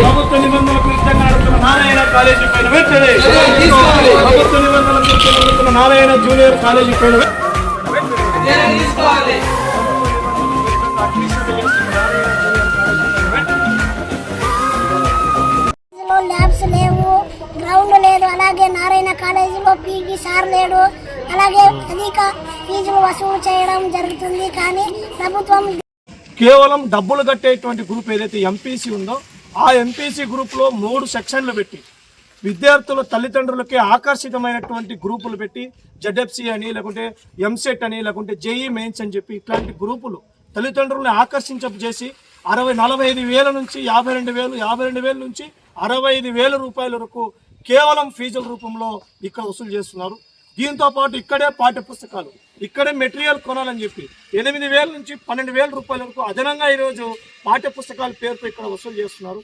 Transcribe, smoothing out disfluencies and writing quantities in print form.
ప్రభుత్వ నిబంధనలకు విరుద్ధంగా నడుస్తున్న నారాయణ కాలేజీ పైన వెంటనే ప్రభుత్వ నిబంధనలకు విరుద్ధంగా నడుస్తున్న నారాయణ జూనియర్ కాలేజీ పైన ల్యాబ్స్ లేవు, గ్రౌండ్ లేదు. అలాగే నారాయణ కాలేజీలో పీటీ సార్ లేడు. అలాగే అధిక ఫీజులు వసూలు చేయడం జరుగుతుంది. కానీ ప్రభుత్వం కేవలం డబ్బులు కట్టేటువంటి గ్రూప్ ఏదైతే ఎంపీసీ ఉందో ఆ ఎంపీసీ గ్రూప్లో 3 సెక్షన్లు పెట్టి విద్యార్థుల తల్లిదండ్రులకి ఆకర్షితమైనటువంటి గ్రూపులు పెట్టి జెడ్ఎఫ్సి అని, లేకుంటే ఎంసెట్ అని, లేకుంటే జేఈ మెయిన్స్ అని చెప్పి ఇట్లాంటి గ్రూపులు తల్లిదండ్రులని ఆకర్షించేసి 45 వేల నుంచి 52 వేల నుంచి 65,000 రూపాయల వరకు కేవలం ఫీజుల రూపంలో ఇక్కడ వసూలు చేస్తున్నారు. దీంతో పాటు ఇక్కడే పాఠ్య పుస్తకాలు, ఇక్కడే మెటీరియల్ కొనాలని చెప్పి 8,000 నుంచి 12,000 రూపాయల వరకు అదనంగా ఈరోజు పాఠ్య పుస్తకాల పేరుతో ఇక్కడ వసూలు చేస్తున్నారు.